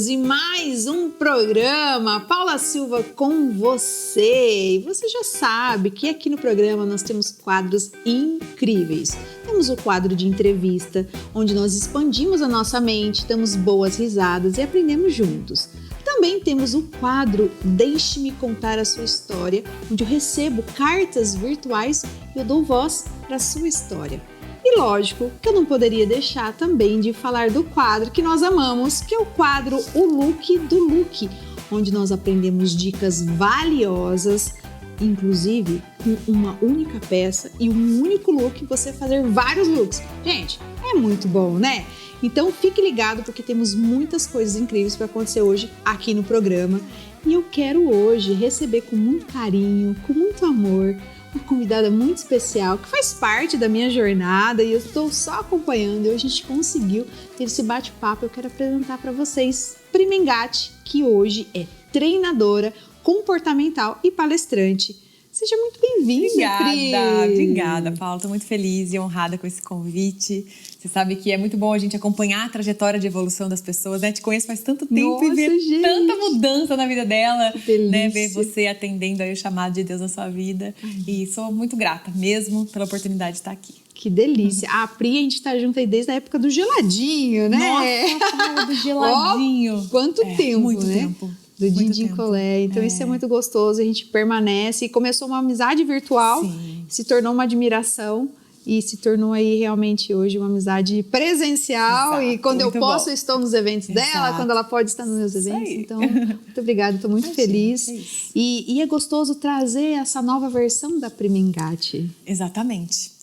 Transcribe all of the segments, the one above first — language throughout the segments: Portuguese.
e mais um programa Paula Silva com você. E você já sabe que aqui no programa nós temos quadros incríveis. Temos o quadro de entrevista, onde nós expandimos a nossa mente, damos boas risadas e aprendemos juntos. Também temos o quadro Deixe-me Contar a Sua História, onde eu recebo cartas virtuais e eu dou voz para a sua história. E lógico que eu não poderia deixar também de falar do quadro que nós amamos, que é o quadro O Look do Look, onde nós aprendemos dicas valiosas, inclusive com uma única peça e um único look, você fazer vários looks. Gente, é muito bom, né? Então fique ligado porque temos muitas coisas incríveis para acontecer hoje aqui no programa. E eu quero hoje receber com muito carinho, com muito amor, uma convidada muito especial que faz parte da minha jornada e eu estou só acompanhando e hoje a gente conseguiu ter esse bate-papo. Eu quero apresentar para vocês Pri Mengatti, que hoje é treinadora comportamental e palestrante. Seja muito bem-vinda, Pri. Obrigada, Paula. Estou muito feliz e honrada com esse convite. Você sabe que é muito bom a gente acompanhar a trajetória de evolução das pessoas, né? Te conheço faz tanto tempo. Nossa, e ver gente, tanta mudança na vida dela, que delícia, né? Ver você atendendo aí o chamado de Deus na sua vida. E sou muito grata mesmo pela oportunidade de estar aqui. Que delícia. A Pri, a gente tá junto aí desde a época do geladinho, né? Nossa, Paula, do geladinho. Oh, quanto tempo, muito né? tempo. Do Dindim Colé. Então isso é muito gostoso, a gente permanece. E começou uma amizade virtual, Sim. Se tornou uma admiração e se tornou aí realmente hoje uma amizade presencial. Exato, e quando eu posso, bom. eu estou nos eventos dela, quando ela pode estar nos meus eventos. Então, muito obrigada, estou muito feliz. E é gostoso trazer essa nova versão da Pri Mengatti. Exatamente.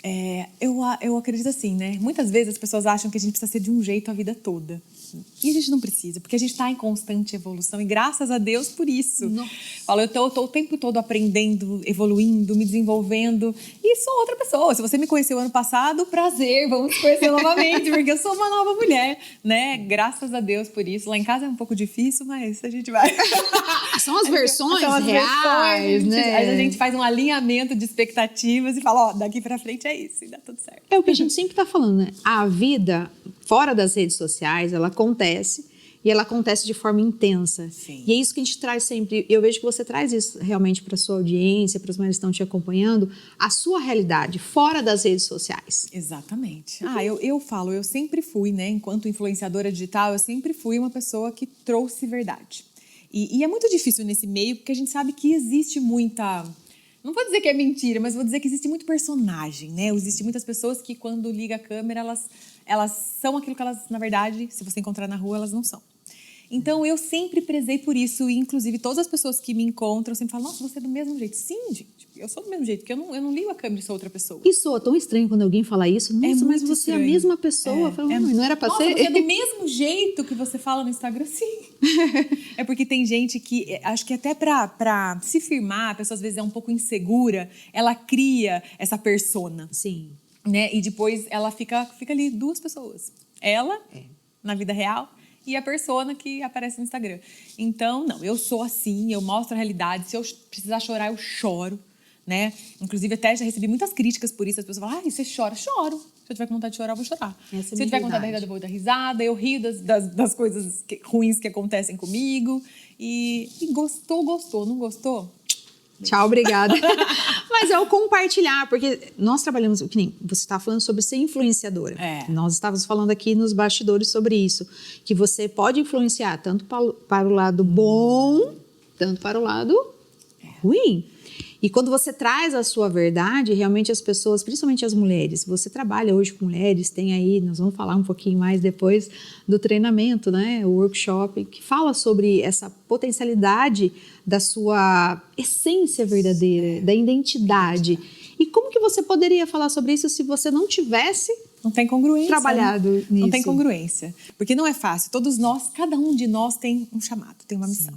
Eu acredito assim, né? Muitas vezes as pessoas acham que a gente precisa ser de um jeito a vida toda. E a gente não precisa, porque a gente está em constante evolução e graças a Deus por isso. Falo, eu tô o tempo todo aprendendo, evoluindo, me desenvolvendo e sou outra pessoa. Se você me conheceu ano passado, prazer, vamos se conhecer novamente, porque eu sou uma nova mulher, né? Graças a Deus por isso. Lá em casa é um pouco difícil, mas a gente vai... São as versões reais, né? Aí a gente faz um alinhamento de expectativas e fala, ó, daqui pra frente é isso e dá tudo certo. É o que a gente sempre está falando, né? A vida fora das redes sociais, ela acontece e ela acontece de forma intensa. Sim. E é isso que a gente traz sempre. Eu vejo que você traz isso realmente para sua audiência, para os mulheres que estão te acompanhando, a sua realidade fora das redes sociais. Exatamente. Eu falo, eu sempre fui, né? Enquanto influenciadora digital, eu sempre fui uma pessoa que trouxe verdade. E é muito difícil nesse meio, porque a gente sabe que existe muita... Não vou dizer que é mentira, mas vou dizer que existe muito personagem, né? Existem muitas pessoas que quando liga a câmera, elas são aquilo que elas, na verdade, se você encontrar na rua, elas não são. Então, eu sempre prezei por isso e, inclusive, todas as pessoas que me encontram sempre falam, nossa, você é do mesmo jeito. Sim, gente, eu sou do mesmo jeito, porque eu não ligo a câmera e sou outra pessoa. E soa tão estranho quando alguém fala isso. Nossa, mas você é a mesma pessoa. Não era pra ser? Nossa, você é do mesmo jeito que você fala no Instagram? Sim. É porque tem gente que, acho que até pra se firmar, a pessoa às vezes é um pouco insegura, ela cria essa persona. Sim. Né? E depois ela fica ali duas pessoas. Ela, na vida real, e a persona que aparece no Instagram. Então, não, eu sou assim, eu mostro a realidade. Se eu precisar chorar, eu choro, né? Inclusive, até já recebi muitas críticas por isso. As pessoas falam, você chora? Choro. Se eu tiver com vontade de chorar, eu vou chorar. Se eu tiver com vontade de dar risada, eu vou dar risada. Eu rio das coisas ruins que acontecem comigo. E gostou, não gostou? Tchau, obrigada. Mas é o compartilhar, porque nós trabalhamos, que nem você está falando sobre ser influenciadora. Nós estávamos falando aqui nos bastidores sobre isso, que você pode influenciar tanto para o lado bom, tanto para o lado ruim. E quando você traz a sua verdade, realmente as pessoas, principalmente as mulheres, você trabalha hoje com mulheres, tem aí, nós vamos falar um pouquinho mais depois do treinamento, né? O workshop, que fala sobre essa potencialidade da sua essência verdadeira, da identidade. E como que você poderia falar sobre isso se você não tivesse... Não tem congruência. Trabalhado nisso. Não tem congruência. Porque não é fácil. Todos nós, cada um de nós tem um chamado, tem uma missão.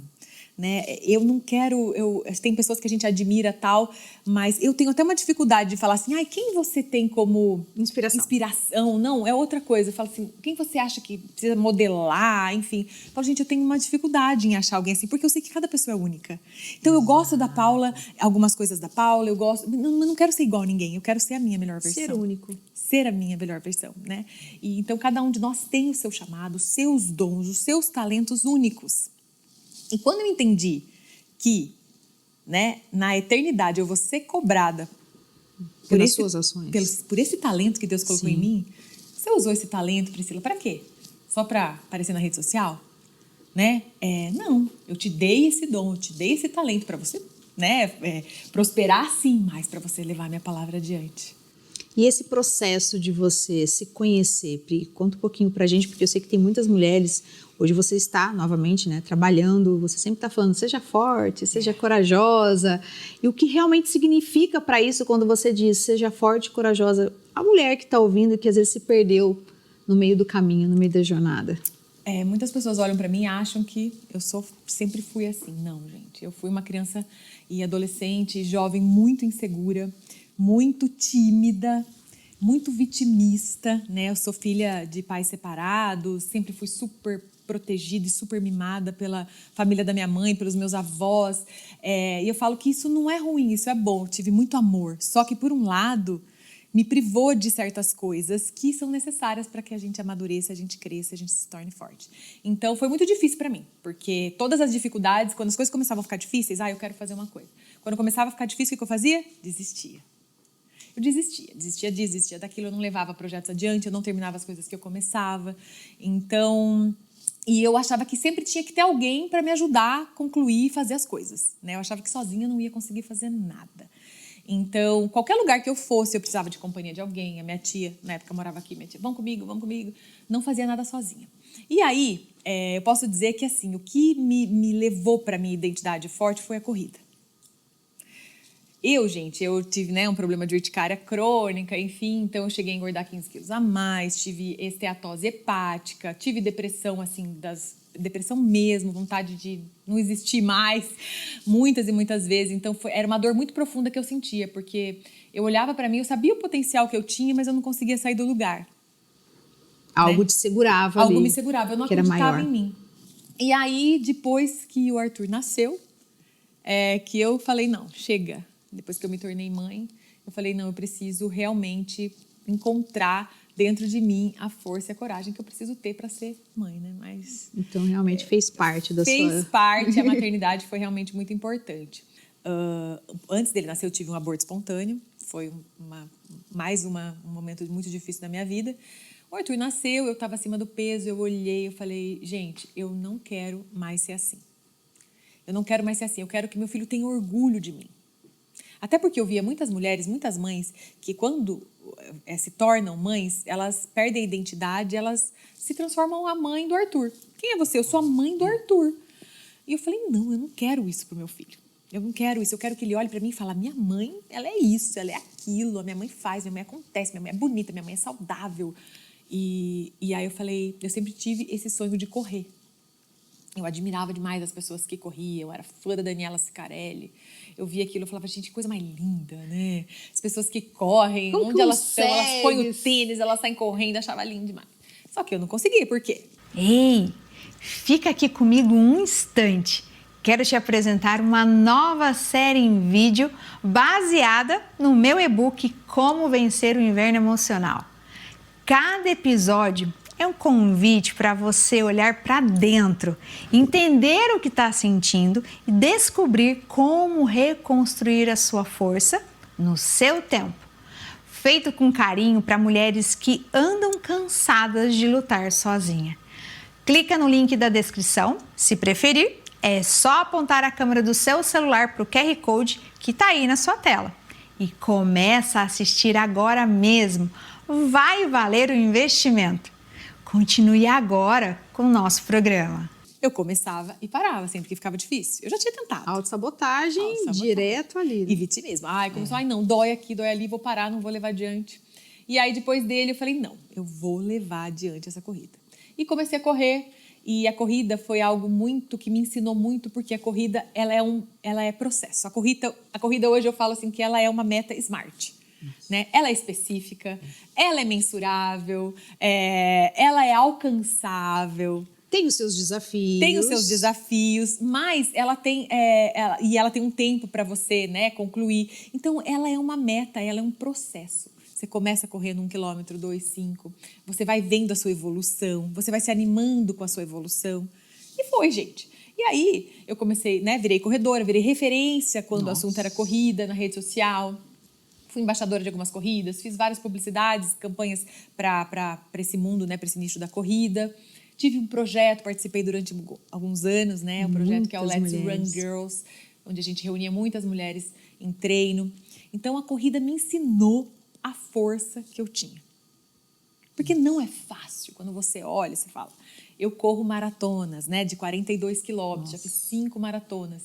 né? Eu não quero... tem pessoas que a gente admira tal, mas eu tenho até uma dificuldade de falar assim, ai, quem você tem como inspiração? Não, é outra coisa. Eu falo assim, quem você acha que precisa modelar? Enfim. Eu falo, gente, eu tenho uma dificuldade em achar alguém assim, porque eu sei que cada pessoa é única. Então, eu gosto da Paula, algumas coisas da Paula, eu gosto... Não quero ser igual a ninguém, eu quero ser a minha melhor versão. Ser único. Ser a minha melhor versão, né? E, então, cada um de nós tem o seu chamado, os seus dons, os seus talentos únicos. E quando eu entendi que, né, na eternidade eu vou ser cobrada pelas suas ações, por esse talento que Deus colocou em mim, você usou esse talento, Priscila, para quê? Só para aparecer na rede social? Né? Não, eu te dei esse dom, eu te dei esse talento para você, né, prosperar sim, mas para você levar a minha palavra adiante. E esse processo de você se conhecer, Pri, conta um pouquinho pra gente, porque eu sei que tem muitas mulheres, hoje você está novamente, né, trabalhando, você sempre está falando, seja forte, seja corajosa, e o que realmente significa para isso quando você diz, seja forte, corajosa, a mulher que está ouvindo e que às vezes se perdeu no meio do caminho, no meio da jornada. Muitas pessoas olham para mim e acham que eu sempre fui assim. Não, gente, eu fui uma criança e adolescente, jovem, muito insegura, muito tímida, muito vitimista, né? Eu sou filha de pais separados, sempre fui super protegida e super mimada pela família da minha mãe, pelos meus avós. E eu falo que isso não é ruim, isso é bom. Eu tive muito amor. Só que, por um lado, me privou de certas coisas que são necessárias para que a gente amadureça, a gente cresça, a gente se torne forte. Então, foi muito difícil para mim, porque todas as dificuldades, quando as coisas começavam a ficar difíceis, eu quero fazer uma coisa. Quando começava a ficar difícil, o que eu fazia? Desistia. Eu desistia daquilo, eu não levava projetos adiante, eu não terminava as coisas que eu começava. Então, e eu achava que sempre tinha que ter alguém para me ajudar a concluir e fazer as coisas, né? Eu achava que sozinha eu não ia conseguir fazer nada. Então, qualquer lugar que eu fosse, eu precisava de companhia de alguém. A minha tia, na época, morava aqui, minha tia, vamos comigo. Não fazia nada sozinha. E aí, eu posso dizer que, assim, o que me levou para a minha identidade forte foi a corrida. Eu tive, né, um problema de urticária crônica, enfim, então eu cheguei a engordar 15 quilos a mais, tive esteatose hepática, tive depressão, assim, depressão mesmo, vontade de não existir mais, muitas e muitas vezes. Então, era uma dor muito profunda que eu sentia, porque eu olhava para mim, eu sabia o potencial que eu tinha, mas eu não conseguia sair do lugar. Algo né? te segurava Algo ali. me segurava, eu não acreditava em mim. E aí, depois que o Arthur nasceu, que eu falei, não, chega. Depois que eu me tornei mãe, eu falei, não, eu preciso realmente encontrar dentro de mim a força e a coragem que eu preciso ter para ser mãe, né? Mas então, realmente fez parte da sua... Fez parte, a maternidade foi realmente muito importante. Antes dele nascer, eu tive um aborto espontâneo. Foi um momento muito difícil da minha vida. O Arthur nasceu, eu estava acima do peso, eu olhei, eu falei, gente, eu não quero mais ser assim. Eu não quero mais ser assim, eu quero que meu filho tenha orgulho de mim. Até porque eu via muitas mulheres, muitas mães, que quando se tornam mães, elas perdem a identidade, elas se transformam a mãe do Arthur. Quem é você? Eu sou a mãe do Arthur. E eu falei, não, eu não quero isso pro meu filho. Eu não quero isso, eu quero que ele olhe para mim e fale, minha mãe, ela é isso, ela é aquilo, a minha mãe faz, minha mãe acontece, minha mãe é bonita, minha mãe é saudável. E aí eu falei, eu sempre tive esse sonho de correr. Eu admirava demais as pessoas que corriam, eu era fã da Daniela Sicarelli. Eu via aquilo, eu falava, gente, que coisa mais linda, né? As pessoas que correm, como onde elas estão, elas põem o tênis, elas saem correndo, achava lindo demais. Só que eu não conseguia, por quê? Ei, fica aqui comigo um instante. Quero te apresentar uma nova série em vídeo baseada no meu e-book Como Vencer o Inverno Emocional. Cada episódio é um convite para você olhar para dentro, entender o que está sentindo e descobrir como reconstruir a sua força no seu tempo. Feito com carinho para mulheres que andam cansadas de lutar sozinha. Clica no link da descrição, se preferir, é só apontar a câmera do seu celular para o QR Code que está aí na sua tela. E começa a assistir agora mesmo, vai valer o investimento. Continue agora com o nosso programa. Eu começava e parava sempre que ficava difícil. Eu já tinha tentado. Autossabotagem direto ali. Né? E vitimismo. Começou, não, dói aqui, dói ali, vou parar, não vou levar adiante. E aí, depois dele, eu falei, não, eu vou levar adiante essa corrida. E comecei a correr. E a corrida foi algo muito que me ensinou muito, porque a corrida ela é processo. A corrida hoje eu falo assim que ela é uma meta SMART. Né? Ela é específica, ela é mensurável, ela é alcançável. Tem os seus desafios. Tem os seus desafios, mas ela tem, ela tem um tempo para você, né, concluir. Então, ela é uma meta, ela é um processo. Você começa correndo 1 quilômetro, 2, 5. Você vai vendo a sua evolução, você vai se animando com a sua evolução. E foi, gente. E aí, eu comecei, né, virei corredora, virei referência quando o assunto era corrida na rede social. Fui embaixadora de algumas corridas, fiz várias publicidades, campanhas para esse mundo, né, para esse nicho da corrida. Tive um projeto, participei durante alguns anos, né, um projeto que é o Let's Run Girls, onde a gente reunia muitas mulheres em treino. Então, a corrida me ensinou a força que eu tinha. Porque não é fácil. Quando você olha, você fala... Eu corro maratonas, né, de 42 quilômetros, já fiz 5 maratonas.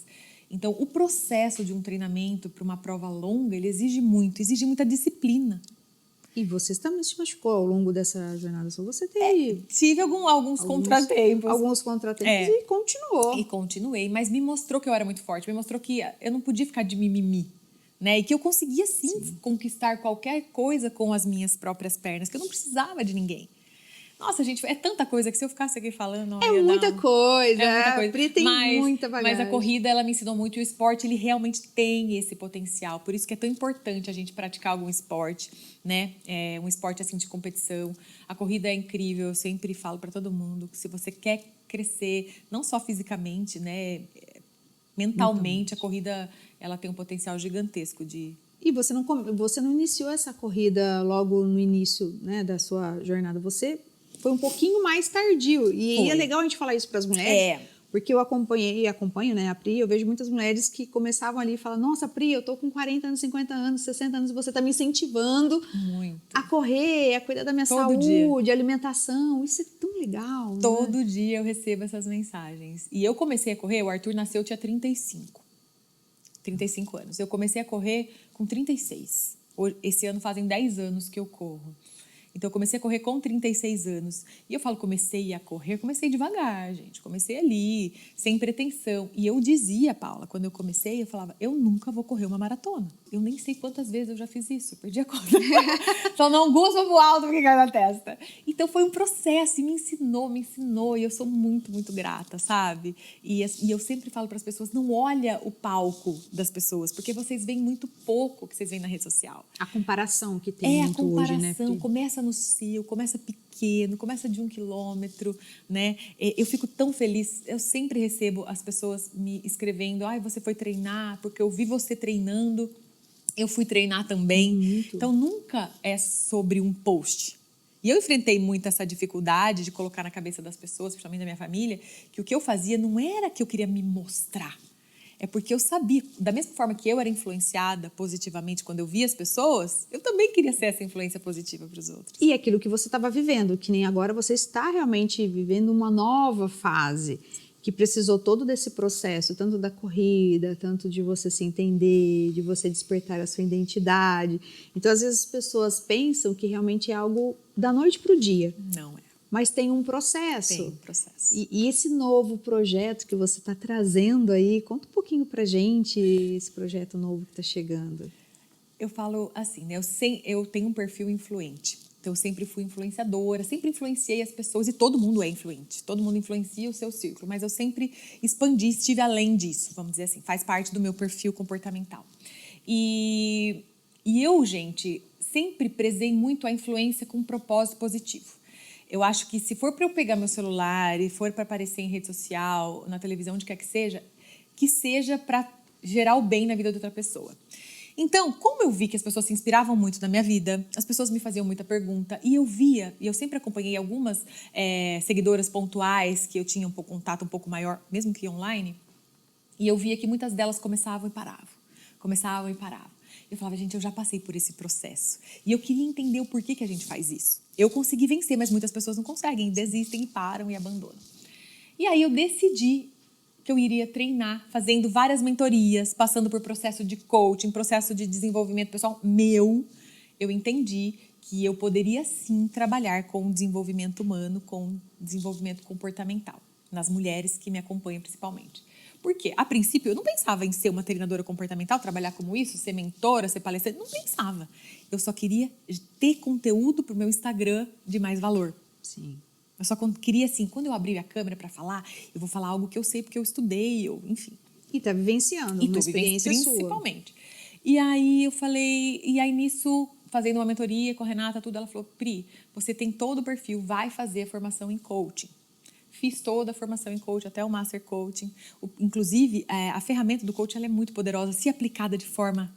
Então, o processo de um treinamento para uma prova longa, ele exige muita disciplina. E você também se machucou ao longo dessa jornada, só você teve... Tive alguns contratempos. Alguns contratempos e continuou. E continuei, mas me mostrou que eu era muito forte, me mostrou que eu não podia ficar de mimimi, né? E que eu conseguia, sim, conquistar qualquer coisa com as minhas próprias pernas, que eu não precisava de ninguém. Nossa, gente, é tanta coisa que se eu ficasse aqui falando... É muita coisa. Pri tem muita bagagem. Mas a corrida, ela me ensinou muito. E o esporte, ele realmente tem esse potencial. Por isso que é tão importante a gente praticar algum esporte, né? Um esporte, assim, de competição. A corrida é incrível. Eu sempre falo para todo mundo que se você quer crescer, não só fisicamente, né? Mentalmente, a corrida, ela tem um potencial gigantesco de... E você não iniciou essa corrida logo no início, né, da sua jornada. Você... foi um pouquinho mais tardio. E é legal a gente falar isso para as mulheres, porque eu acompanho, né, a Pri, eu vejo muitas mulheres que começavam ali e falam, nossa, Pri, eu tô com 40 anos, 50 anos, 60 anos, você tá me incentivando a correr, a cuidar da minha saúde, alimentação. Isso é tão legal. Todo dia eu recebo essas mensagens. E eu comecei a correr, o Arthur nasceu, eu tinha 35 anos. Eu comecei a correr com 36. Esse ano fazem 10 anos que eu corro. Então, eu comecei a correr com 36 anos. E eu falo, comecei devagar, gente. Comecei ali, sem pretensão. E eu dizia, Paula, quando eu comecei, eu falava, eu nunca vou correr uma maratona. Eu nem sei quantas vezes eu já fiz isso. Perdi a conta. Só não gosto pro alto porque cai na testa. Então, foi um processo e me ensinou. E eu sou muito, muito grata, sabe? E eu sempre falo para as pessoas, não olha o palco das pessoas, porque vocês veem muito pouco que vocês veem na rede social. A comparação que tem muito hoje, né? Começa no seu, começa pequeno, começa de 1 quilômetro, né? Eu fico tão feliz, eu sempre recebo as pessoas me escrevendo, você foi treinar, porque eu vi você treinando, eu fui treinar também. Muito. Então, nunca é sobre um post. E eu enfrentei muito essa dificuldade de colocar na cabeça das pessoas, principalmente da minha família, que o que eu fazia não era que eu queria me mostrar. É porque eu sabia, da mesma forma que eu era influenciada positivamente quando eu via as pessoas, eu também queria ser essa influência positiva para os outros. E aquilo que você estava vivendo, que nem agora você está realmente vivendo uma nova fase, que precisou todo desse processo, tanto da corrida, tanto de você se entender, de você despertar a sua identidade. Então, às vezes as pessoas pensam que realmente é algo da noite para o dia. Não é. Mas tem um processo. Tem um processo. E esse novo projeto que você está trazendo aí, conta um pouquinho pra gente esse projeto novo que está chegando. Eu falo assim, né? Eu tenho um perfil influente. Então, eu sempre fui influenciadora, sempre influenciei as pessoas e todo mundo é influente. Todo mundo influencia o seu círculo, mas eu sempre expandi, estive além disso, vamos dizer assim. Faz parte do meu perfil comportamental. E eu, gente, sempre prezei muito a influência com um propósito positivo. Eu acho que se for para eu pegar meu celular e for para aparecer em rede social, na televisão, onde quer que seja para gerar o bem na vida de outra pessoa. Então, como eu vi que as pessoas se inspiravam muito na minha vida, as pessoas me faziam muita pergunta, e eu via, e eu sempre acompanhei algumas seguidoras pontuais que eu tinha contato um pouco maior, mesmo que online, e eu via que muitas delas começavam e paravam. Eu falava, gente, eu já passei por esse processo. E eu queria entender o porquê que a gente faz isso. Eu consegui vencer, mas muitas pessoas não conseguem, desistem e param e abandonam. E aí eu decidi que eu iria treinar, fazendo várias mentorias, passando por processo de coaching, processo de desenvolvimento pessoal meu. Eu entendi que eu poderia sim trabalhar com desenvolvimento humano, com desenvolvimento comportamental, nas mulheres que me acompanham principalmente. Por quê? A princípio, eu não pensava em ser uma treinadora comportamental, trabalhar como isso, ser mentora, ser palestrante, não pensava. Eu só queria ter conteúdo para o meu Instagram de mais valor. Sim. Eu só queria, assim, quando eu abrir a câmera para falar, eu vou falar algo que eu sei porque eu estudei, enfim. E tá vivenciando uma experiência principalmente. Sua. E aí eu falei, nisso, fazendo uma mentoria com a Renata, tudo, ela falou, Pri, você tem todo o perfil, vai fazer a formação em coaching. Fiz toda a formação em coaching, até o Master Coaching. Inclusive, a ferramenta do coaching ela é muito poderosa, se aplicada de forma...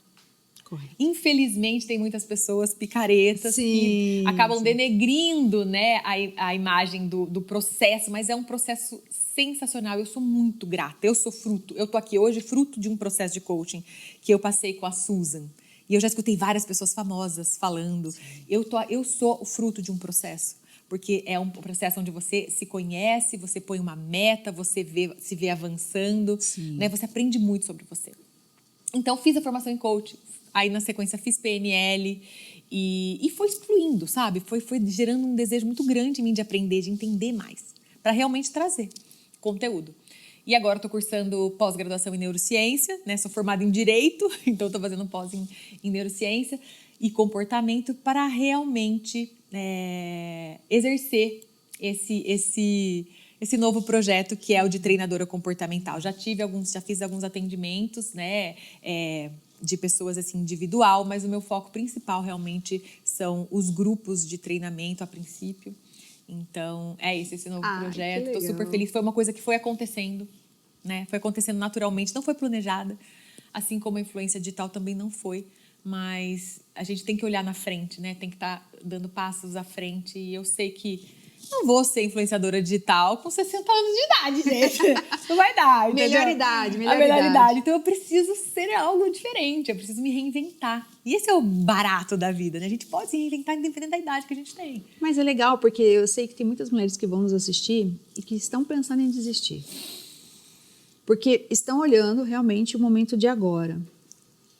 Correto. Infelizmente, tem muitas pessoas picaretas que acabam denegrindo, né, a imagem do processo, mas é um processo sensacional. Eu sou muito grata, eu tô aqui hoje fruto de um processo de coaching que eu passei com a Susan. E eu já escutei várias pessoas famosas falando. Eu sou o fruto de um processo. Porque é um processo onde você se conhece, você põe uma meta, você se vê avançando, né? Você aprende muito sobre você. Então, fiz a formação em coaching, aí na sequência fiz PNL e foi fluindo, sabe? Foi gerando um desejo muito grande em mim de aprender, de entender mais, para realmente trazer conteúdo. E agora estou cursando pós-graduação em neurociência, né? Sou formada em Direito, então estou fazendo pós em neurociência e comportamento para realmente exercer esse novo projeto que é o de treinadora comportamental. Já fiz alguns atendimentos, né, de pessoas assim individual, mas o meu foco principal realmente são os grupos de treinamento a princípio. Então, é esse novo projeto. Estou super feliz. Foi uma coisa que foi acontecendo, né? Foi acontecendo naturalmente, não foi planejada. Assim como a influência digital também não foi. Mas a gente tem que olhar na frente, né? Tem que estar dando passos à frente. E eu sei que não vou ser influenciadora digital com 60 anos de idade, gente. Não vai dar, entendeu? Melhor idade. Então eu preciso ser algo diferente, eu preciso me reinventar. E esse é o barato da vida, né? A gente pode se reinventar independente da idade que a gente tem. Mas é legal, porque eu sei que tem muitas mulheres que vão nos assistir e que estão pensando em desistir. Porque estão olhando realmente o momento de agora.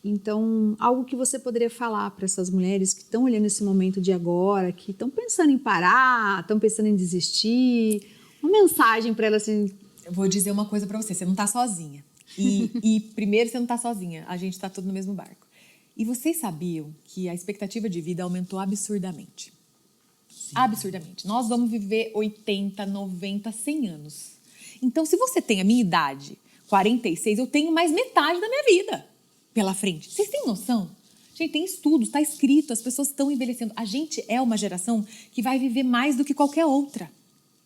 Então, algo que você poderia falar para essas mulheres que estão olhando esse momento de agora, que estão pensando em parar, estão pensando em desistir, uma mensagem para elas assim... Eu vou dizer uma coisa para você não está sozinha. E primeiro, você não está sozinha, a gente está tudo no mesmo barco. E vocês sabiam que a expectativa de vida aumentou absurdamente? Sim. Absurdamente. Nós vamos viver 80, 90, 100 anos. Então, se você tem a minha idade, 46, eu tenho mais metade da minha vida pela frente. Vocês têm noção? Gente, tem estudos, está escrito, as pessoas estão envelhecendo. A gente é uma geração que vai viver mais do que qualquer outra.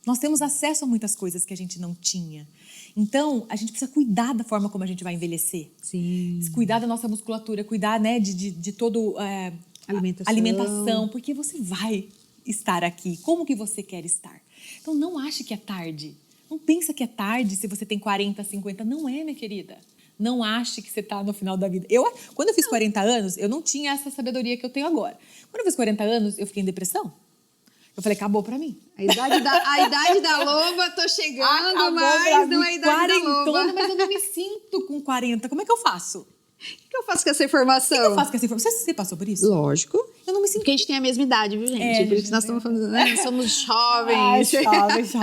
Nós temos acesso a muitas coisas que a gente não tinha. Então, a gente precisa cuidar da forma como a gente vai envelhecer. Sim. Cuidar da nossa musculatura, cuidar, né, de todo... alimentação, porque você vai estar aqui. Como que você quer estar? Então, não ache que é tarde. Não pensa que é tarde se você tem 40, 50. Não é, minha querida. Não ache que você está no final da vida. Quando eu fiz 40 anos, eu não tinha essa sabedoria que eu tenho agora. Quando eu fiz 40 anos, eu fiquei em depressão. Eu falei, acabou pra mim. A idade da loba, tô chegando, mas não é a idade da loba. Mas eu não me sinto com 40. Como é que eu faço? O que eu faço com essa informação? Você passou por isso? Lógico. Eu não me sinto... Porque a gente tem a mesma idade, viu, gente? Por isso que nós estamos falando, né? Somos jovens. Jovens.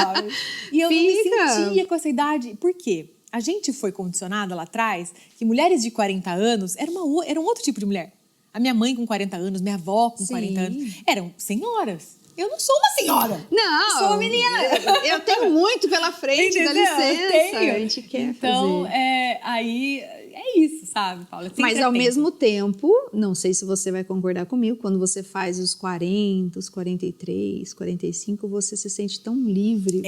E eu não me sentia com essa idade. Por quê? A gente foi condicionada lá atrás que mulheres de 40 anos era um outro tipo de mulher. A minha mãe com 40 anos, minha avó com 40 anos, eram senhoras. Eu não sou uma senhora. Não. Eu sou uma menina. Eu tenho muito pela frente, entendeu? dá licença. A gente quer então, fazer. Aí é isso, sabe, Paula? Mas ao mesmo tempo, não sei se você vai concordar comigo, quando você faz os 40, os 43, 45, você se sente tão livre.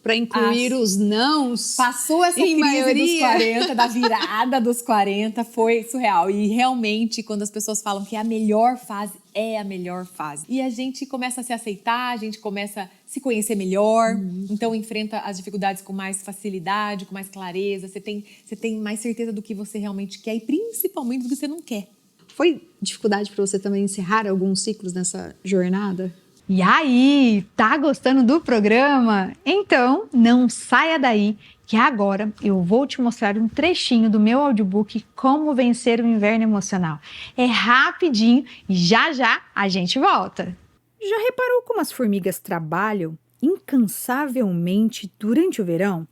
Para incluir os nãos. Passou essa crise dos 40, da virada dos 40, foi surreal. E realmente, quando as pessoas falam que é a melhor fase, é a melhor fase. E a gente começa a se aceitar, a gente começa a se conhecer melhor, então enfrenta as dificuldades com mais facilidade, com mais clareza, você tem mais certeza do que você realmente quer e principalmente do que você não quer. Foi dificuldade para você também encerrar alguns ciclos nessa jornada? E aí, tá gostando do programa? Então, não saia daí que agora eu vou te mostrar um trechinho do meu audiobook Como Vencer o Inverno Emocional. É rapidinho e já já a gente volta. Já reparou como as formigas trabalham incansavelmente durante o verão?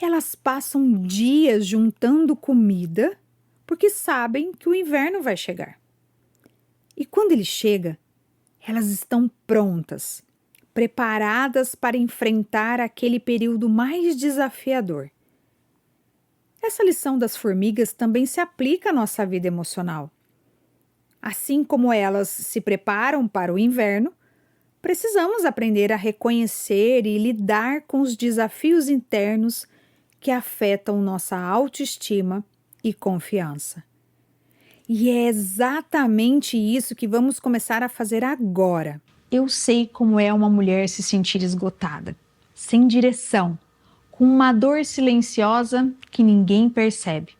Elas passam dias juntando comida porque sabem que o inverno vai chegar. E quando ele chega, elas estão prontas, preparadas para enfrentar aquele período mais desafiador. Essa lição das formigas também se aplica à nossa vida emocional. Assim como elas se preparam para o inverno, precisamos aprender a reconhecer e lidar com os desafios internos que afetam nossa autoestima e confiança. E é exatamente isso que vamos começar a fazer agora. Eu sei como é uma mulher se sentir esgotada, sem direção, com uma dor silenciosa que ninguém percebe.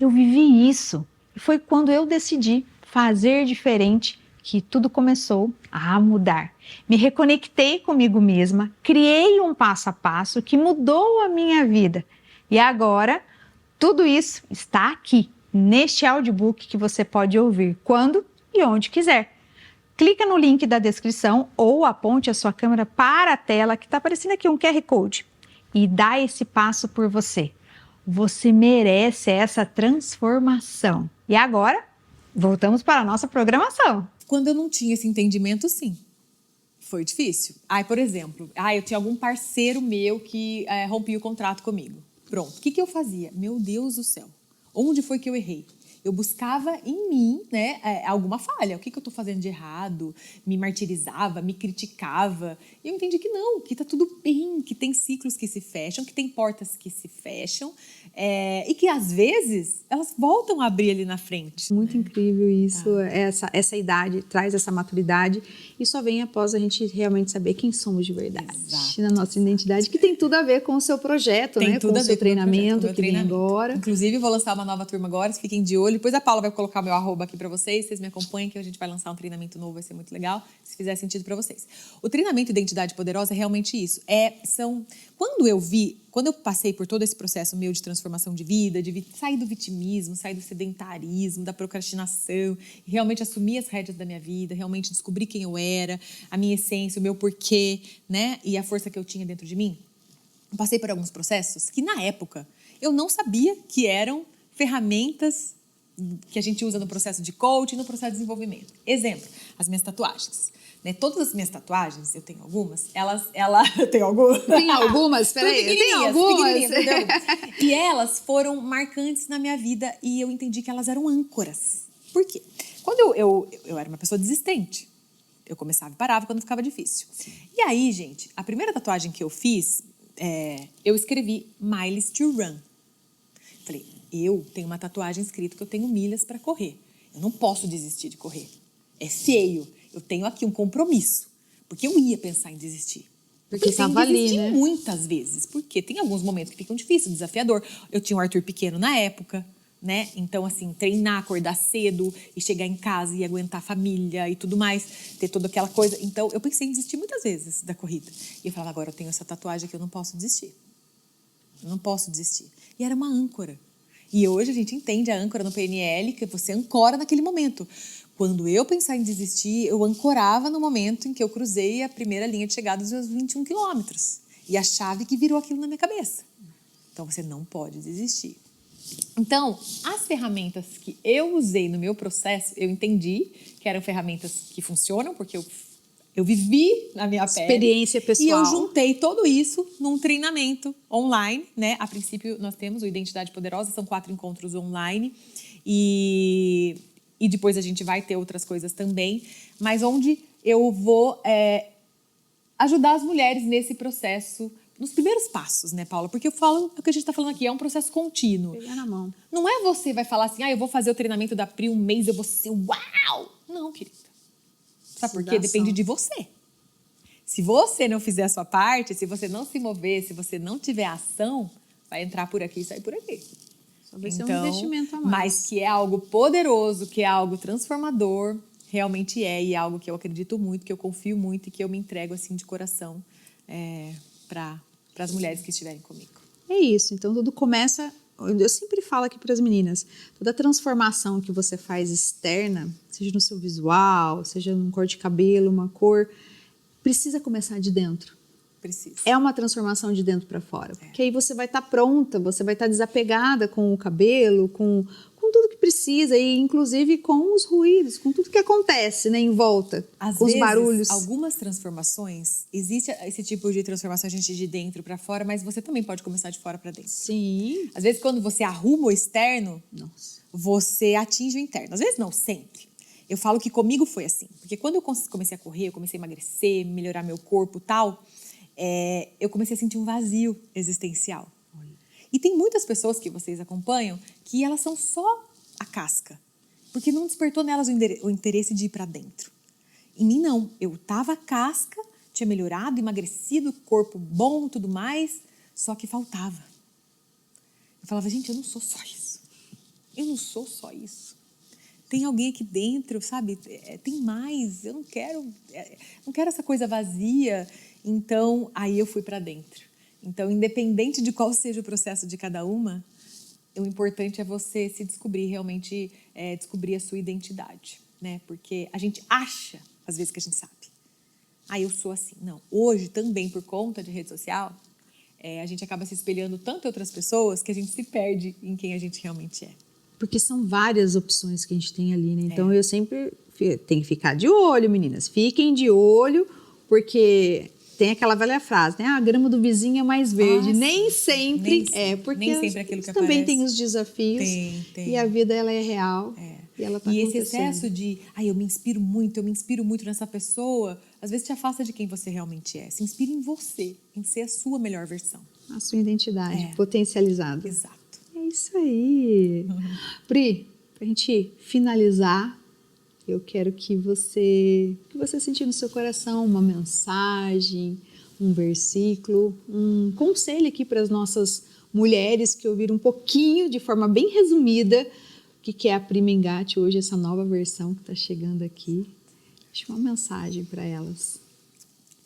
Eu vivi isso e foi quando eu decidi fazer diferente que tudo começou a mudar. Me reconectei comigo mesma, criei um passo a passo que mudou a minha vida. E agora, tudo isso está aqui, neste audiobook que você pode ouvir quando e onde quiser. Clica no link da descrição ou aponte a sua câmera para a tela que está aparecendo aqui um QR Code e dá esse passo por você. Você merece essa transformação. E agora, voltamos para a nossa programação. Quando eu não tinha esse entendimento, sim. Foi difícil. Por exemplo, eu tinha algum parceiro meu que rompia o contrato comigo. Pronto. O que eu fazia? Meu Deus do céu. Onde foi que eu errei? Eu buscava em mim, né, alguma falha. O que eu estou fazendo de errado? Me martirizava, me criticava. E eu entendi que não, que está tudo bem, que tem ciclos que se fecham, que tem portas que se fecham e que, às vezes, elas voltam a abrir ali na frente. Muito incrível isso. Essa idade traz essa maturidade e só vem após a gente realmente saber quem somos de verdade. Exato. Na nossa identidade, que tem tudo a ver com o seu projeto, Tem né? tudo Com a o ver seu com treinamento o que vem agora. Inclusive, vou lançar uma nova turma agora, fiquem de olho. Depois a Paula vai colocar meu @, aqui para vocês me acompanhem, que a gente vai lançar um treinamento novo, vai ser muito legal, se fizer sentido para vocês. O treinamento Identidade Poderosa é realmente isso. Quando eu passei por todo esse processo meu de transformação de vida, de sair do vitimismo, sair do sedentarismo, da procrastinação, e realmente assumir as rédeas da minha vida, realmente descobrir quem eu era, a minha essência, o meu porquê, né, e a força que eu tinha dentro de mim, eu passei por alguns processos que, na época, eu não sabia que eram ferramentas que a gente usa no processo de coaching, no processo de desenvolvimento. Exemplo, as minhas tatuagens. Né? Todas as minhas tatuagens, eu tenho algumas, eu tenho algumas? Tem algumas? Peraí, eu tenho algumas. E elas foram marcantes na minha vida e eu entendi que elas eram âncoras. Por quê? Quando eu era uma pessoa desistente, eu começava e parava quando ficava difícil. Sim. E aí, gente, a primeira tatuagem que eu fiz, eu escrevi Miles to Run. Falei, eu tenho uma tatuagem escrita que eu tenho milhas para correr. Eu não posso desistir de correr. É feio. Eu tenho aqui um compromisso. Porque eu ia pensar em desistir. Porque estava ali, né? Muitas vezes. Porque tem alguns momentos que ficam difíceis, desafiador. Eu tinha um Arthur pequeno na época, né? Então, assim, treinar, acordar cedo e chegar em casa e aguentar a família e tudo mais. Ter toda aquela coisa. Então, eu pensei em desistir muitas vezes da corrida. E eu falava, agora eu tenho essa tatuagem que eu não posso desistir. Eu não posso desistir. E era uma âncora. E hoje a gente entende a âncora no PNL, que você ancora naquele momento. Quando eu pensar em desistir, eu ancorava no momento em que eu cruzei a primeira linha de chegada dos meus 21 quilômetros. E a chave que virou aquilo na minha cabeça. Então, você não pode desistir. Então, as ferramentas que eu usei no meu processo, eu entendi que eram ferramentas que funcionam, porque eu vivi na minha pele. Experiência pessoal. E eu juntei tudo isso num treinamento online, né? A princípio, nós temos o Identidade Poderosa, são 4 encontros online. E depois a gente vai ter outras coisas também. Mas onde eu vou ajudar as mulheres nesse processo, nos primeiros passos, né, Paula? Porque eu falo, o que a gente está falando aqui é um processo contínuo. Pegar na mão. Não é você vai falar assim, eu vou fazer o treinamento da Pri um mês, eu vou ser uau! Não, querida. Sabe por quê? Depende de você. Se você não fizer a sua parte, se você não se mover, se você não tiver ação, vai entrar por aqui e sair por aqui. Só vai ser um investimento a mais. Mas que é algo poderoso, que é algo transformador, realmente e é algo que eu acredito muito, que eu confio muito e que eu me entrego assim de coração para as mulheres que estiverem comigo. É isso, então tudo começa, eu sempre falo aqui para as meninas, toda transformação que você faz externa, seja no seu visual, seja num cor de cabelo, uma cor, precisa começar de dentro. Precisa. É uma transformação de dentro para fora, porque aí você vai estar pronta, você vai estar desapegada com o cabelo, com tudo que precisa e inclusive com os ruídos, com tudo que acontece, né, em volta, Às com vezes, os barulhos. algumas transformações, existe esse tipo de transformação a gente de dentro para fora, mas você também pode começar de fora para dentro. Sim. Às vezes, quando você arruma o externo, Nossa. você atinge o interno. Às vezes não, sempre. Eu falo que comigo foi assim, porque quando eu comecei a correr, eu comecei a emagrecer, melhorar meu corpo e tal, eu comecei a sentir um vazio existencial. E tem muitas pessoas que vocês acompanham que elas são só a casca, porque não despertou nelas o interesse de ir para dentro. Em mim, não. Eu tava a casca, tinha melhorado, emagrecido, corpo bom, tudo mais, só que faltava. Eu falava, gente, eu não sou só isso. Eu não sou só isso. Tem alguém aqui dentro, sabe? Tem mais. Eu não quero essa coisa vazia. Então, aí eu fui para dentro. Então, independente de qual seja o processo de cada uma, o importante é você se descobrir, realmente descobrir a sua identidade, né? Porque a gente acha, às vezes, que a gente sabe. Eu sou assim. Não. Hoje, também, por conta de rede social, a gente acaba se espelhando tanto em outras pessoas que a gente se perde em quem a gente realmente é. Porque são várias opções que a gente tem ali, né? Então, eu sempre tenho que ficar de olho, meninas. Fiquem de olho, porque tem aquela velha frase, né? A grama do vizinho é mais verde. Nem sempre porque nem sempre aquilo que também aparece. tem os desafios. Tem. E a vida, ela é real. E ela tá acontecendo. Esse excesso de, eu me inspiro muito nessa pessoa, às vezes te afasta de quem você realmente é. Se inspira em você, em ser a sua melhor versão. A sua identidade potencializada. Exato. É isso aí. Pri, pra gente finalizar, eu quero que você sentir no seu coração uma mensagem, um versículo, um conselho aqui para as nossas mulheres que ouviram um pouquinho, de forma bem resumida, o que é a Pri Mengatti hoje, essa nova versão que está chegando aqui. Deixa uma mensagem para elas.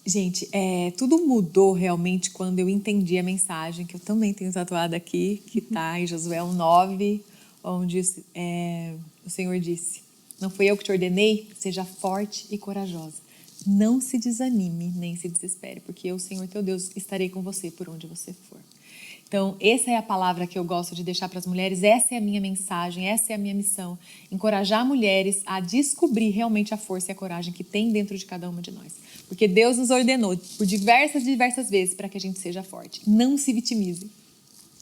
Gente, tudo mudou realmente quando eu entendi a mensagem, que eu também tenho tatuada aqui, que está em Josué 1:9, onde o Senhor disse: não fui eu que te ordenei? Seja forte e corajosa. Não se desanime, nem se desespere, porque eu, Senhor teu Deus, estarei com você por onde você for. Então, essa é a palavra que eu gosto de deixar para as mulheres, essa é a minha mensagem, essa é a minha missão. Encorajar mulheres a descobrir realmente a força e a coragem que tem dentro de cada uma de nós. Porque Deus nos ordenou por diversas vezes para que a gente seja forte. Não se vitimize.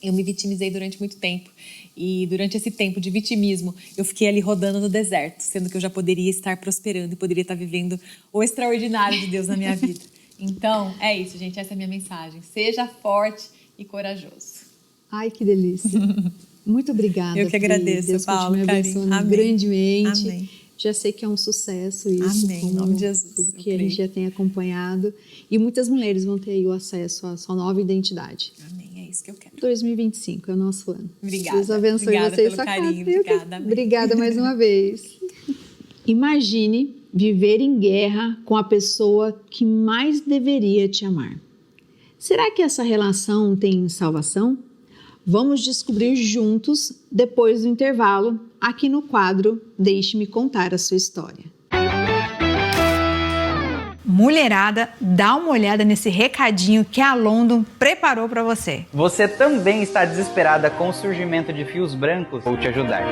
Eu me vitimizei durante muito tempo e durante esse tempo de vitimismo eu fiquei ali rodando no deserto, sendo que eu já poderia estar prosperando e poderia estar vivendo o extraordinário de Deus na minha vida. Então, é isso, gente, essa é a minha mensagem. Seja forte e corajoso. Ai, que delícia. Muito obrigada. Eu que agradeço, Deus Paulo, continue abençoando Amém. grandemente. Amém. Já sei que é um sucesso isso. Amém, em nome de Jesus. Tudo que a gente já tem acompanhado. E muitas mulheres vão ter aí o acesso à sua nova identidade. Amém, é isso que eu quero. 2025 é o nosso ano. Obrigada. Deus abençoe Obrigada vocês. pelo carinho. Obrigada, amém. Obrigada mais uma vez. Imagine viver em guerra com a pessoa que mais deveria te amar. Será que essa relação tem salvação? Vamos descobrir juntos depois do intervalo, aqui no quadro Deixe-me Contar a Sua História. Mulherada, dá uma olhada nesse recadinho que a London preparou para você. Você também está desesperada com o surgimento de fios brancos? Vou te ajudar.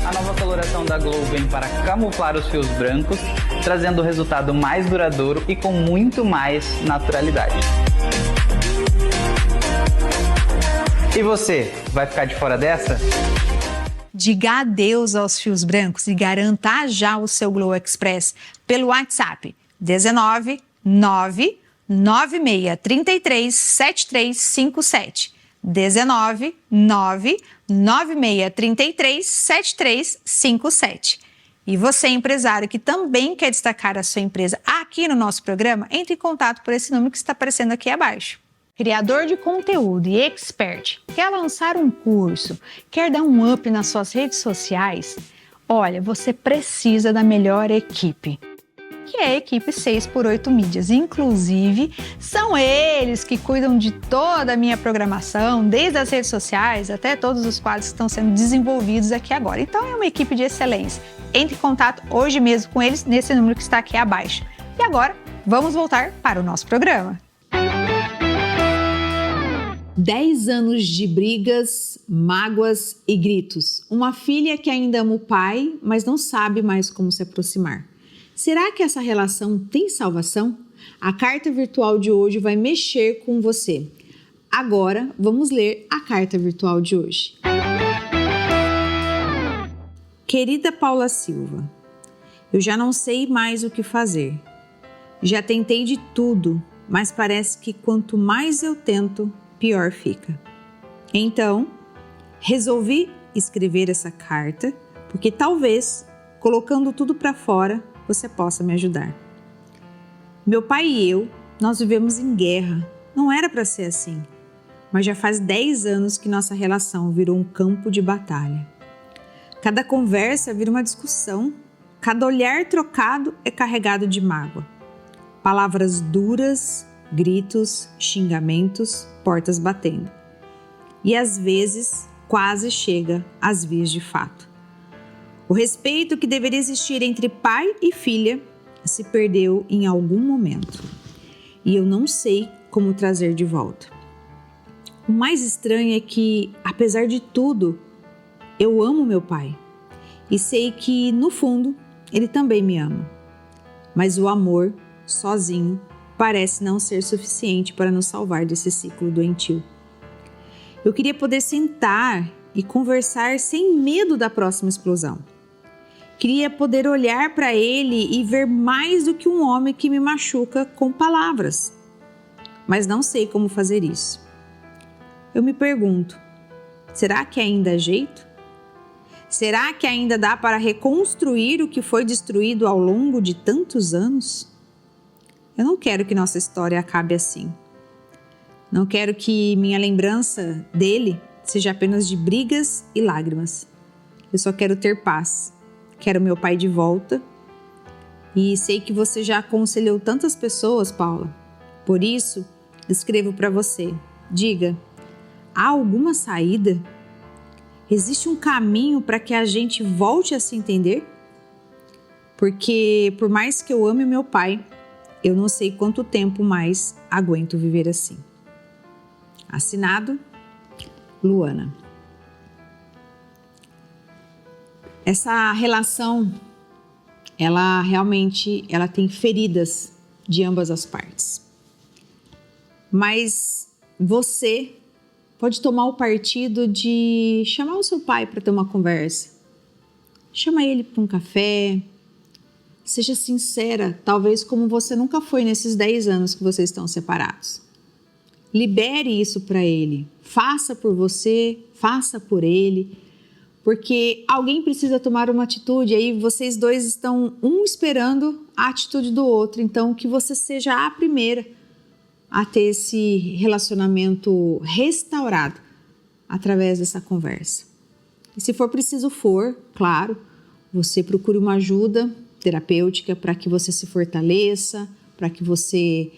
A nova coloração da Glow vem para camuflar os fios brancos, trazendo o resultado mais duradouro e com muito mais naturalidade. E você, vai ficar de fora dessa? Diga adeus aos fios brancos e garanta já o seu Glow Express pelo WhatsApp 19 9 9633 7357. 19 9 9633 7357. E você, empresário, que também quer destacar a sua empresa aqui no nosso programa, entre em contato por esse número que está aparecendo aqui abaixo. criador de conteúdo e expert, quer lançar um curso, quer dar um up nas suas redes sociais, olha, você precisa da melhor equipe, que é a equipe 6x8 Mídias. Inclusive, são eles que cuidam de toda a minha programação, desde as redes sociais até todos os quadros que estão sendo desenvolvidos aqui agora. Então, é uma equipe de excelência. Entre em contato hoje mesmo com eles nesse número que está aqui abaixo. E agora, vamos voltar para o nosso programa. 10 anos de brigas, mágoas e gritos. Uma filha que ainda ama o pai, mas não sabe mais como se aproximar. Será que essa relação tem salvação? A carta virtual de hoje vai mexer com você. Agora, vamos ler a carta virtual de hoje. Querida Paula Silva, eu já não sei mais o que fazer. Já tentei de tudo, mas parece que quanto mais eu tento, pior fica. Então, resolvi escrever essa carta, porque talvez, colocando tudo para fora, você possa me ajudar. Meu pai e eu, nós vivemos em guerra. Não era para ser assim, mas já faz 10 anos que nossa relação virou um campo de batalha. Cada conversa vira uma discussão, cada olhar trocado é carregado de mágoa. Palavras duras, gritos, xingamentos, portas batendo. E às vezes quase chega às vias de fato. O respeito que deveria existir entre pai e filha se perdeu em algum momento. E eu não sei como trazer de volta. O mais estranho é que, apesar de tudo, eu amo meu pai. E sei que, no fundo, ele também me ama. Mas o amor, sozinho, parece não ser suficiente para nos salvar desse ciclo doentio. Eu queria poder sentar e conversar sem medo da próxima explosão. Queria poder olhar para ele e ver mais do que um homem que me machuca com palavras. Mas não sei como fazer isso. Eu me pergunto, será que ainda há jeito? Será que ainda dá para reconstruir o que foi destruído ao longo de tantos anos? Eu não quero que nossa história acabe assim. Não quero que minha lembrança dele seja apenas de brigas e lágrimas. Eu só quero ter paz. Quero meu pai de volta. E sei que você já aconselhou tantas pessoas, Paula. Por isso, escrevo para você. Diga, há alguma saída? Existe um caminho para que a gente volte a se entender? Porque, por mais que eu ame meu pai, eu não sei quanto tempo mais aguento viver assim. Assinado, Luana. Essa relação, ela realmente tem feridas de ambas as partes. Mas você pode tomar o partido de chamar o seu pai para ter uma conversa. Chama ele para um café. Seja sincera, talvez como você nunca foi nesses 10 anos que vocês estão separados. Libere isso para ele. Faça por você, faça por ele. Porque alguém precisa tomar uma atitude, aí vocês dois estão um esperando a atitude do outro. Então, que você seja a primeira a ter esse relacionamento restaurado através dessa conversa. E se for preciso claro, você procure uma ajuda terapêutica para que você se fortaleça, para que você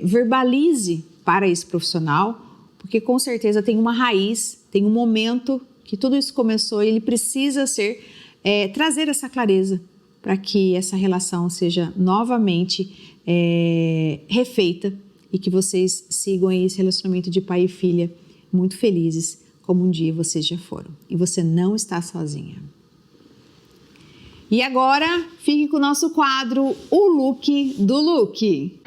verbalize para esse profissional, porque com certeza tem uma raiz, tem um momento que tudo isso começou e ele precisa trazer essa clareza para que essa relação seja novamente refeita e que vocês sigam esse relacionamento de pai e filha muito felizes, como um dia vocês já foram. E você não está sozinha. E agora, fique com o nosso quadro, o look do look.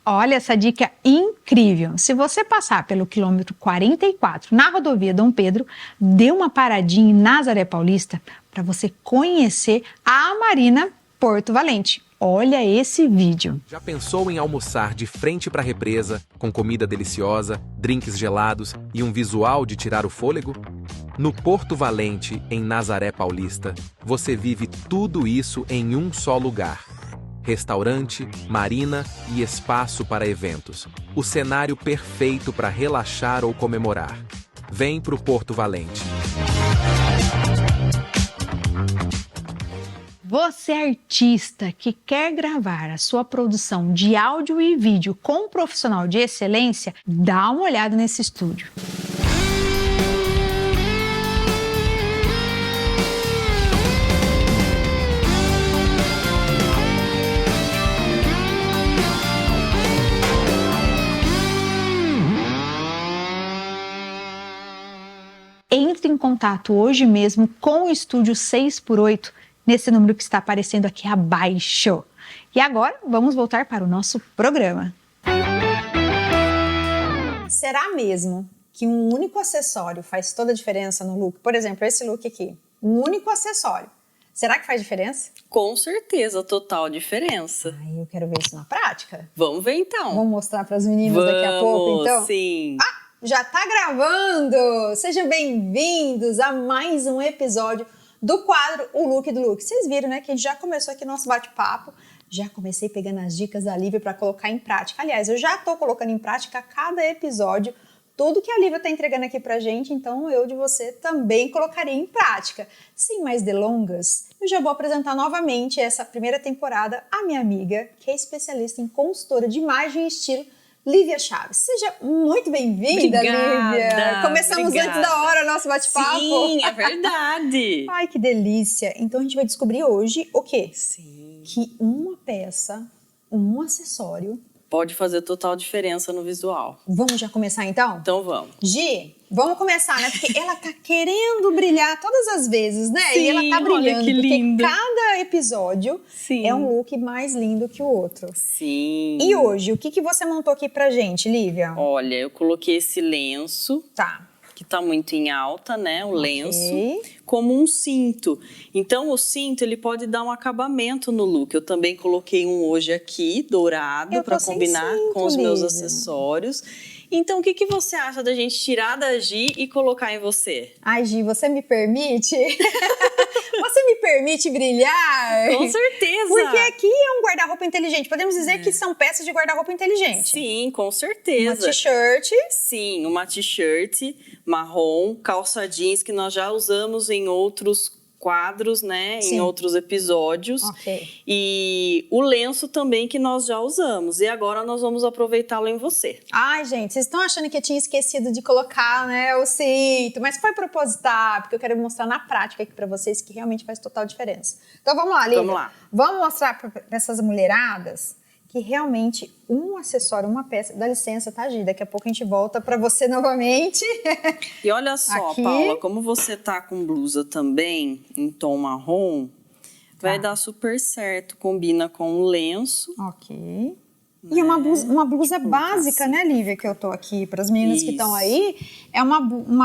Olha essa dica incrível! Se você passar pelo quilômetro 44 na rodovia Dom Pedro, dê uma paradinha em Nazaré Paulista para você conhecer a Marina Porto Valente. Olha esse vídeo. Já pensou em almoçar de frente para a represa, com comida deliciosa, drinks gelados e um visual de tirar o fôlego? No Porto Valente, em Nazaré Paulista, você vive tudo isso em um só lugar. restaurante, marina e espaço para eventos. O cenário perfeito para relaxar ou comemorar. Vem pro Porto Valente. Você artista que quer gravar a sua produção de áudio e vídeo com um profissional de excelência, dá uma olhada nesse estúdio. Entre em contato hoje mesmo com o Estúdio 6x8, nesse número que está aparecendo aqui abaixo. E agora, vamos voltar para o nosso programa. Será mesmo que um único acessório faz toda a diferença no look? Por exemplo, esse look aqui, um único acessório. Será que faz diferença? Com certeza, total diferença. Ai, eu quero ver isso na prática. Vamos ver então. Vamos mostrar para as meninas daqui a pouco, então? Sim. Já tá gravando! Sejam bem-vindos a mais um episódio do quadro O Look do Look. Vocês viram, né, que a gente já começou aqui nosso bate-papo. Já comecei pegando as dicas da Lívia para colocar em prática. Aliás, eu já tô colocando em prática a cada episódio tudo que a Lívia tá entregando aqui pra gente, então eu de você também colocaria em prática. Sem mais delongas, eu já vou apresentar novamente essa primeira temporada a minha amiga, que é especialista em consultora de imagem e estilo, Lívia Chaves. Seja muito bem-vinda, Lívia! Começamos obrigada. Antes da hora o nosso bate-papo. Sim, é verdade. Ai, que delícia! Então a gente vai descobrir hoje o quê? Sim. Que uma peça, um acessório... Pode fazer total diferença no visual. Vamos já começar então? Então vamos. Gi, vamos começar, né? Porque ela tá querendo brilhar todas as vezes, né? Sim, e ela tá brilhando, olha que porque lindo. cada episódio Sim. é um look mais lindo que o outro. Sim. E hoje, o que você montou aqui pra gente, Lívia? Olha, eu coloquei esse lenço, Tá. que tá muito em alta, né? O lenço, Ok. como um cinto. Então, o cinto, ele pode dar um acabamento no look. Eu também coloquei um hoje aqui, dourado, Eu tô para sem combinar cinto, com os meus Lívia. acessórios. Então, o que você acha da gente tirar da Gi e colocar em você? Ai, Gi, você me permite? Você me permite brilhar? Com certeza! Porque aqui é um guarda-roupa inteligente. Podemos dizer que são peças de guarda-roupa inteligente. Sim, com Uma certeza. t-shirt. Sim, uma t-shirt marrom, calça jeans que nós já usamos em outros quadros, né? Sim. Em outros episódios. Ok. E o lenço também que nós já usamos. E agora nós vamos aproveitá-lo em você. Ai, gente, vocês estão achando que eu tinha esquecido de colocar, né, o cinto, mas foi proposital, porque eu quero mostrar na prática aqui pra vocês que realmente faz total diferença. Então vamos lá, Lívia. Vamos lá. Vamos mostrar pra essas mulheradas que realmente um acessório, uma peça, dá licença, tá, Gi? Daqui a pouco a gente volta pra você novamente. E olha só, Aqui. Paula, como você tá com blusa também em tom marrom, vai dar super certo. Combina com o lenço. Ok. E uma blusa básica, né, Lívia, que eu tô aqui, para as meninas que estão Isso. aí, é uma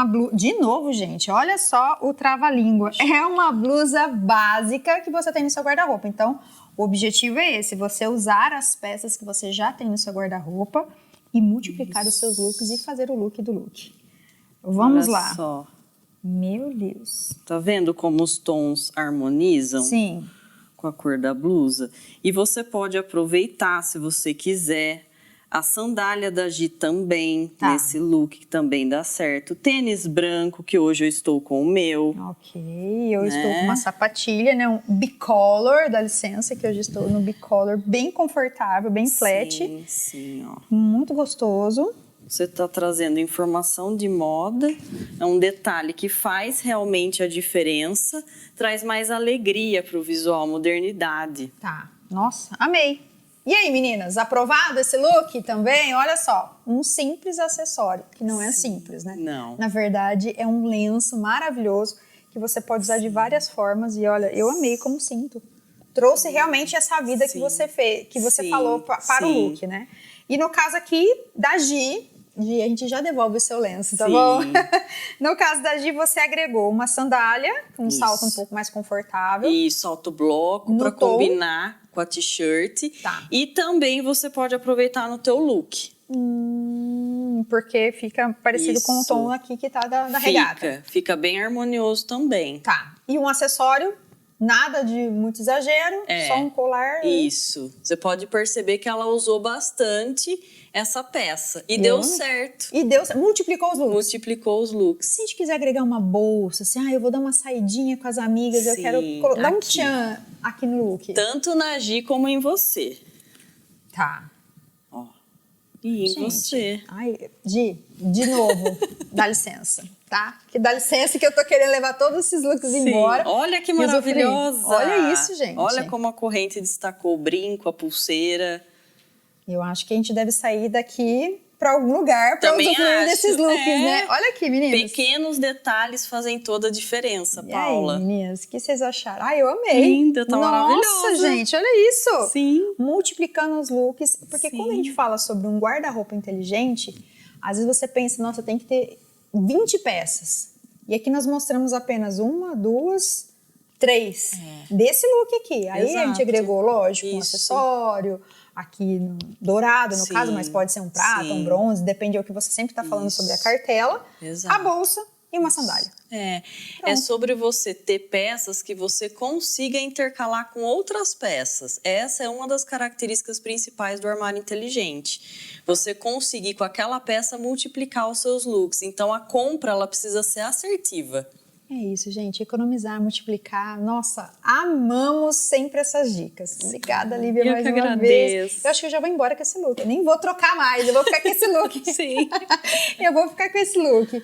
blusa, de novo, gente, olha só o trava-língua, é uma blusa básica que você tem no seu guarda-roupa, então o objetivo é esse, você usar as peças que você já tem no seu guarda-roupa e multiplicar os seus looks e fazer o look do look. Vamos Olha lá. só. Meu Deus. Tá vendo como os tons harmonizam? Sim. Com a cor da blusa. E você pode aproveitar, se você quiser, a sandália da Gi também, Tá. nesse look que também dá certo. Tênis branco, que hoje eu estou com o meu. Ok, eu Né? estou com uma sapatilha, né, um bicolor, dá licença, que hoje estou no bicolor, bem confortável, bem flat, Sim, sim, ó. muito gostoso. Você está trazendo informação de moda, é um detalhe que faz realmente a diferença, traz mais alegria para o visual, modernidade. Tá, nossa, amei. E aí, meninas, aprovado esse look também? Olha só, um simples acessório, que não é simples, né? Não. Na verdade, é um lenço maravilhoso que você pode usar de várias formas e olha, eu amei como cinto. Trouxe realmente essa vida que Sim. você fez, que você Sim, falou para o sim. look, né? E no caso aqui da Gi, a gente já devolve o seu lenço, tá Sim. bom? No caso da Gi, você agregou uma sandália, um Isso. salto um pouco mais confortável. E salto bloco No para tom. combinar com a t-shirt. Tá. E também você pode aproveitar no teu look. Porque fica parecido com o tom Isso. aqui que tá da regata. Fica bem harmonioso também. Tá. E um acessório Nada de muito exagero, só um colar. Isso. Você pode perceber que ela usou bastante essa peça. E deu certo. E multiplicou os looks. Multiplicou os looks. Se a gente quiser agregar uma bolsa, assim, eu vou dar uma saidinha com as amigas, eu Sim, quero dar um aqui. tchan aqui no look. Tanto na Gi como em você. Tá. Ó. E em você. Ai, Gi, de novo, dá licença, tá? Que dá licença que eu tô querendo levar todos esses looks embora. Olha que e usufruir. maravilhosa. Olha isso, gente. Olha como a corrente destacou o brinco, a pulseira. Eu acho que a gente deve sair daqui para algum lugar para Também usufruir acho. desses looks, né? Olha aqui, meninas. Pequenos detalhes fazem toda a diferença, E Paula. aí, meninas, o que vocês acharam? Ai, eu amei. Linda, tá Nossa, maravilhosa. gente, olha isso. Sim. Multiplicando os looks. Porque Sim. quando a gente fala sobre um guarda-roupa inteligente, às vezes você pensa, nossa, tem que ter 20 peças. E aqui nós mostramos apenas 1, 2, 3 desse look aqui. Aí a gente Exato. agregou, lógico, um Isso. acessório, aqui no dourado, no Sim. caso, mas pode ser um prata, Sim. um bronze, depende do que você sempre está falando Isso. sobre a cartela, Exato. a bolsa e uma sandália. É sobre você ter peças que você consiga intercalar com outras peças. Essa é uma das características principais do armário inteligente. Você conseguir com aquela peça multiplicar os seus looks. Então a compra ela precisa ser assertiva. É isso, gente. Economizar, multiplicar. Nossa, amamos sempre essas dicas. Obrigada, Lívia, Eu mais que uma agradeço. vez. Eu acho que eu já vou embora com esse look. Eu nem vou trocar mais, eu vou ficar com esse look. Sim. Eu vou ficar com esse look.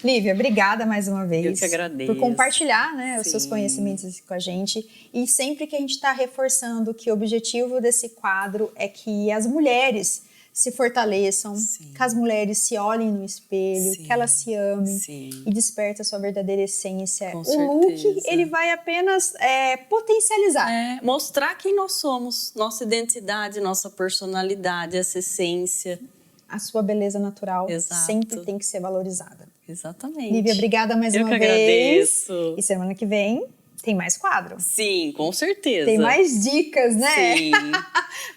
Lívia, obrigada mais uma vez. Eu que agradeço. Por compartilhar, né, os seus Sim. conhecimentos aqui com a gente. E sempre que a gente está reforçando que o objetivo desse quadro é que as mulheres se fortaleçam, Sim. que as mulheres se olhem no espelho, Sim. que elas se amem Sim. e despertem a sua verdadeira essência. Com O look, certeza. ele vai apenas potencializar. Mostrar quem nós somos, nossa identidade, nossa personalidade, essa essência. A sua beleza natural Exato. sempre tem que ser valorizada. Exatamente. Lívia, obrigada mais Eu uma que vez. agradeço. E semana que vem tem mais quadro. Sim, com certeza. Tem mais dicas, né? Sim.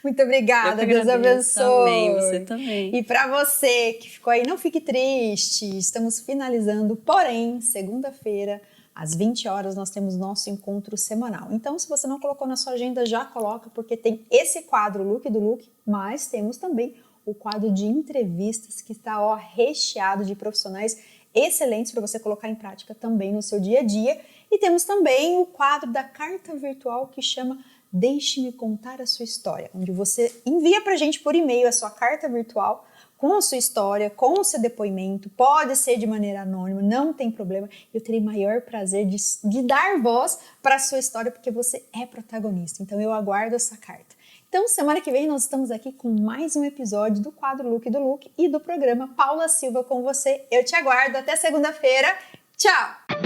Muito obrigada, Eu que Deus agradeço. abençoe. Amém, você também. E para você que ficou aí, não fique triste. Estamos finalizando, porém, segunda-feira, às 20 horas, nós temos nosso encontro semanal. Então, se você não colocou na sua agenda, já coloca, porque tem esse quadro, Look do Look, mas temos também o quadro de entrevistas que está recheado de profissionais excelentes para você colocar em prática também no seu dia a dia. E temos também o quadro da carta virtual que chama Deixe-me Contar a Sua História, onde você envia para a gente por e-mail a sua carta virtual com a sua história, com o seu depoimento, pode ser de maneira anônima, não tem problema. Eu terei maior prazer de dar voz para a sua história, porque você é protagonista. Então eu aguardo essa carta. Então, semana que vem nós estamos aqui com mais um episódio do quadro Look do Look e do programa Paula Silva com você. Eu te aguardo. Até segunda-feira. Tchau!